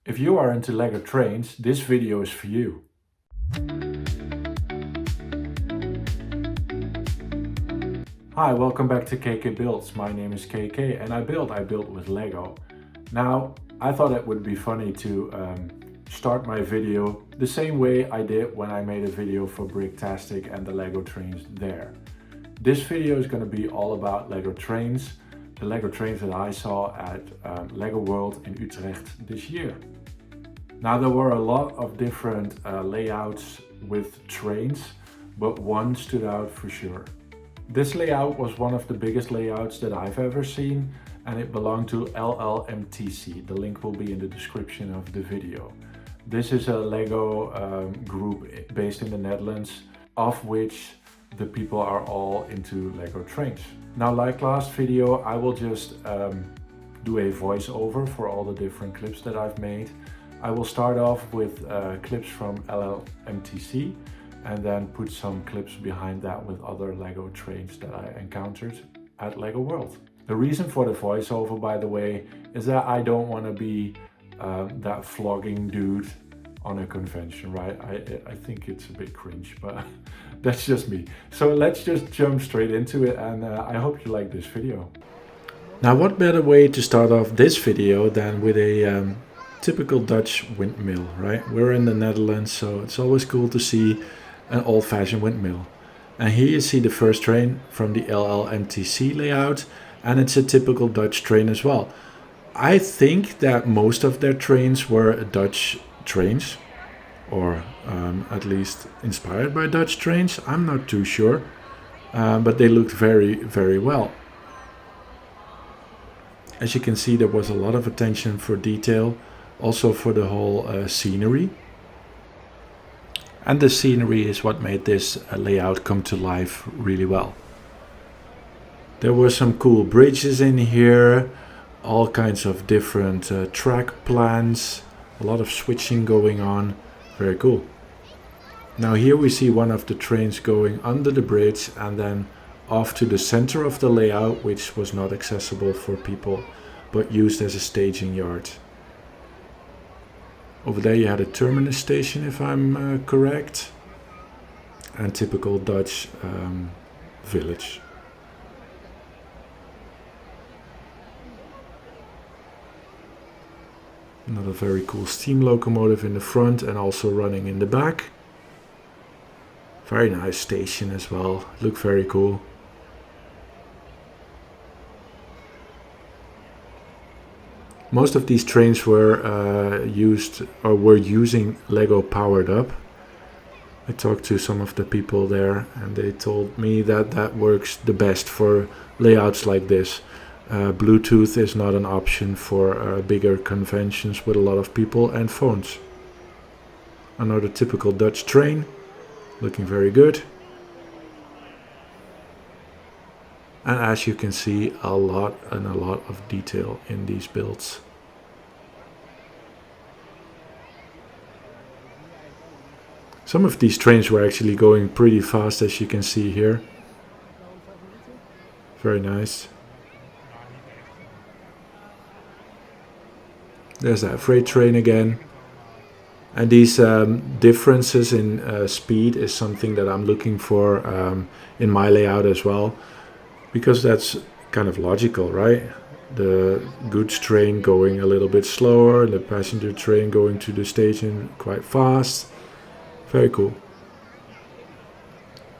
If you are into LEGO trains, this video is for you. Hi, welcome back to KK Builds. My name is KK and I build with LEGO. Now, I thought it would be funny to start my video the same way I did when I made a video for Bricktastic and the LEGO trains there. This video is going to be all about LEGO trains, the LEGO trains that I saw at LEGO World in Utrecht this year. Now, there were a lot of different layouts with trains, but one stood out for sure. This layout was one of the biggest layouts that I've ever seen, and it belonged to LLMTC. The link will be in the description of the video. This is a LEGO group based in the Netherlands, of which the people are all into LEGO trains. Now, like last video, I will just do a voiceover for all the different clips that I've made. I will start off with clips from LLMTC and then put some clips behind that with other LEGO trains that I encountered at LEGO World. The reason for the voiceover, by the way, is that I don't want to be that vlogging dude on a convention, right? I think it's a bit cringe, but that's just me. So let's just jump straight into it, and I hope you like this video. Now, what better way to start off this video than with a typical Dutch windmill, right? We're in the Netherlands, so it's always cool to see an old-fashioned windmill. And here you see the first train from the LLMTC layout, and it's a typical Dutch train as well. I think that most of their trains were Dutch trains, or at least inspired by Dutch trains. I'm not too sure, but they looked very, very well. As you can see, there was a lot of attention for detail, also for the whole scenery. And the scenery is what made this layout come to life really well. There were some cool bridges in here, all kinds of different track plans, a lot of switching going on. Very cool. Now here we see one of the trains going under the bridge and then off to the center of the layout, which was not accessible for people, but used as a staging yard. Over there you had a terminus station, if I'm correct, and typical Dutch village. Another very cool steam locomotive in the front and also running in the back. Very nice station as well, looked very cool. Most of these trains were using LEGO Powered Up. I talked to some of the people there and they told me that that works the best for layouts like this. Bluetooth is not an option for bigger conventions with a lot of people and phones. Another typical Dutch train, looking very good. And as you can see, a lot of detail in these builds. Some of these trains were actually going pretty fast, as you can see here. Very nice. There's that freight train again. And these differences in speed is something that I'm looking for in my layout as well. Because that's kind of logical, right? The goods train going a little bit slower, the passenger train going to the station quite fast. Very cool.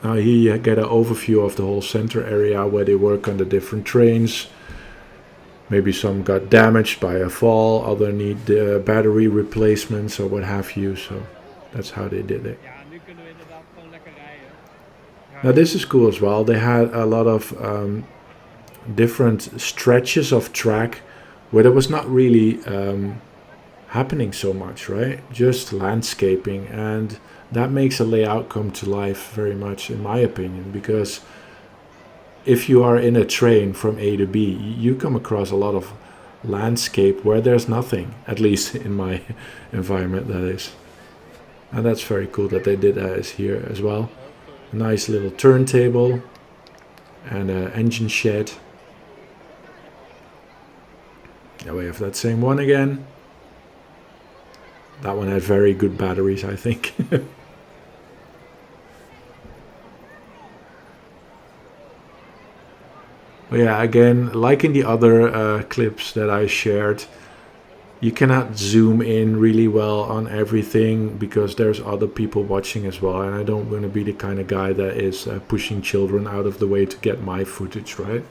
Now here you get an overview of the whole center area where they work on the different trains. Maybe some got damaged by a fall, other need battery replacements or what have you. So that's how they did it. Now this is cool as well. They had a lot of different stretches of track where there was not really happening so much, right? Just landscaping, and that makes a layout come to life very much, in my opinion, because if you are in a train from A to B, you come across a lot of landscape where there's nothing, at least in my environment, that is. And that's very cool that they did that here as well. A nice little turntable and an engine shed. Yeah, we have that same one again. That one had very good batteries, I think. But yeah, again, like in the other clips that I shared, you cannot zoom in really well on everything because there's other people watching as well, and I don't want to be the kind of guy that is pushing children out of the way to get my footage, right?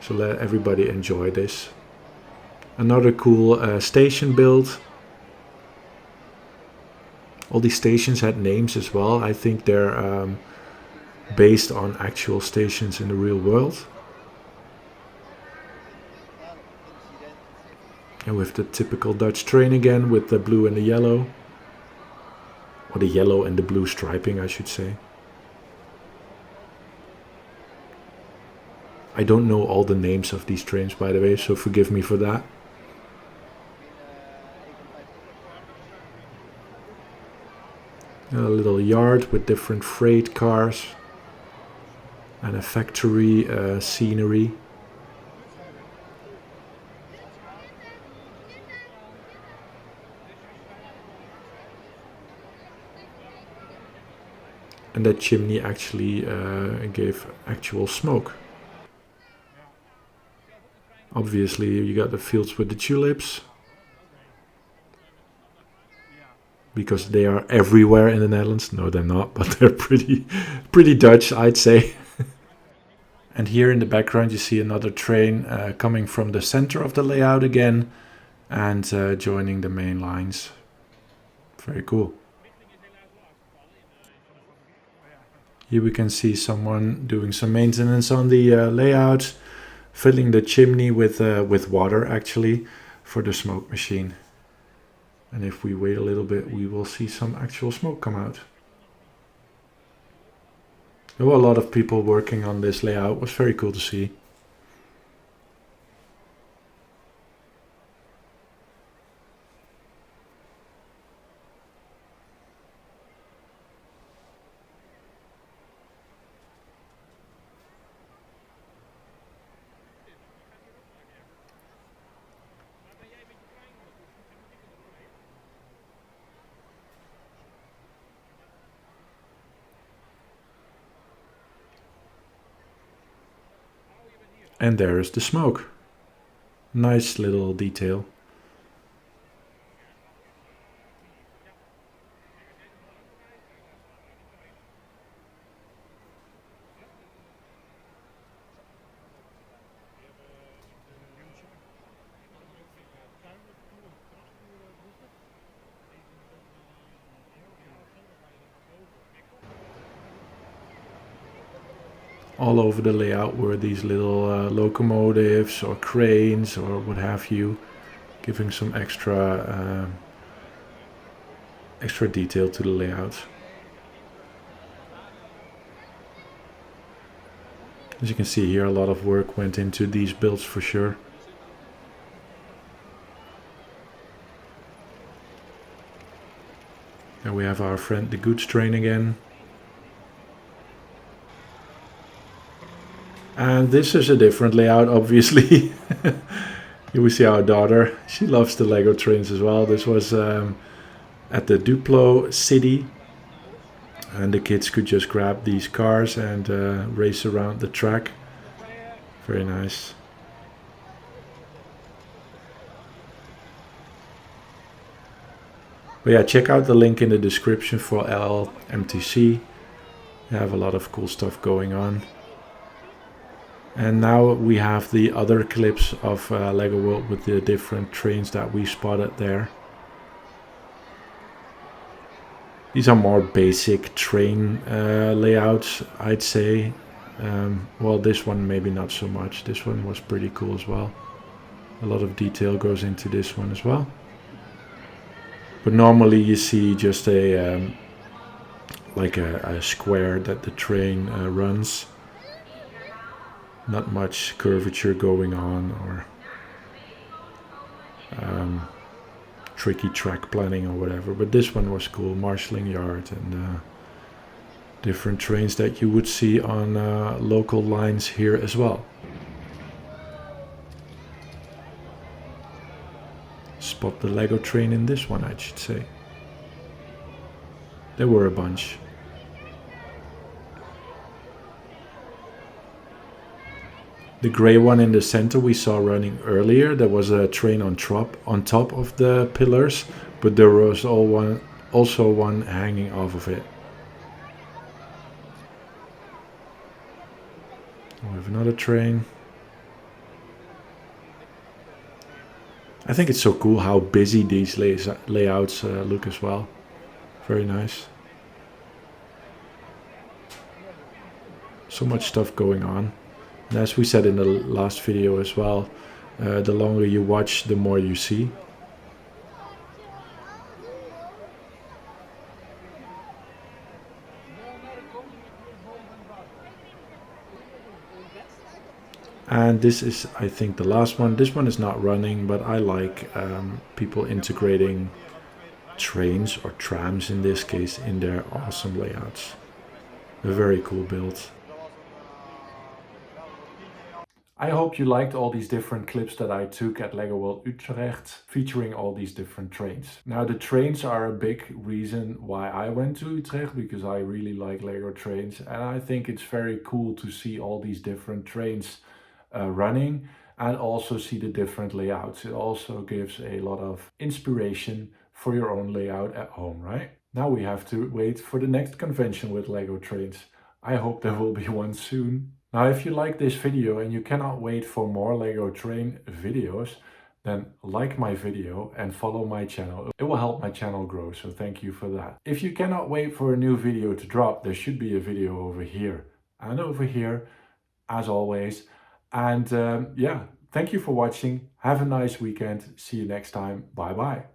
So let everybody enjoy this. Another cool station build. All these stations had names as well. I think they're based on actual stations in the real world. And with the typical Dutch train again, with the blue and the yellow. Or the yellow and the blue striping, I should say. I don't know all the names of these trains, by the way, so forgive me for that. A little yard with different freight cars. And a factory scenery. And that chimney actually gave actual smoke. Obviously, you got the fields with the tulips. Because they are everywhere in the Netherlands. No, they're not, but they're pretty Dutch, I'd say. And here in the background, you see another train coming from the center of the layout again and joining the main lines. Very cool. Here we can see someone doing some maintenance on the layout, filling the chimney with water actually for the smoke machine. And if we wait a little bit, we will see some actual smoke come out. There were a lot of people working on this layout. It was very cool to see. And there is the smoke. Nice little detail. All over the layout were these little locomotives or cranes or what have you, giving some extra detail to the layout. As you can see here, a lot of work went into these builds for sure. And we have our friend the goods train again. And this is a different layout, obviously. Here we see our daughter. She loves the Lego trains as well. This was at the Duplo city. And the kids could just grab these cars and race around the track. Very nice. But yeah, check out the link in the description for LLMTC. They have a lot of cool stuff going on. And now we have the other clips of LEGO World with the different trains that we spotted there. These are more basic train layouts, I'd say. Well, this one maybe not so much. This one was pretty cool as well. A lot of detail goes into this one as well. But normally you see just a like a square that the train runs. Not much curvature going on or tricky track planning or whatever. But this one was cool. Marshalling yard and different trains that you would see on local lines here as well. spot the Lego train in this one, I should say. There were a bunch. The gray one in the center we saw running earlier. There was a train on top of the pillars, but there was also one hanging off of it. We have another train. I think it's so cool how busy these layouts look as well. Very nice. So much stuff going on. And as we said in the last video as well, the longer you watch, the more you see. And this is, I think, the last one. This one is not running, but I like people integrating trains or trams in this case in their awesome layouts. A very cool build. I hope you liked all these different clips that I took at LEGO World Utrecht featuring all these different trains. Now the trains are a big reason why I went to Utrecht, because I really like LEGO trains, and I think it's very cool to see all these different trains running and also see the different layouts. It also gives a lot of inspiration for your own layout at home, right? Now we have to wait for the next convention with LEGO trains. I hope there will be one soon. Now, if you like this video and you cannot wait for more LEGO train videos, then like my video and follow my channel. It will help my channel grow, so thank you for that. If you cannot wait for a new video to drop, there should be a video over here and over here, as always. And yeah, thank you for watching. Have a nice weekend. See you next time. Bye bye.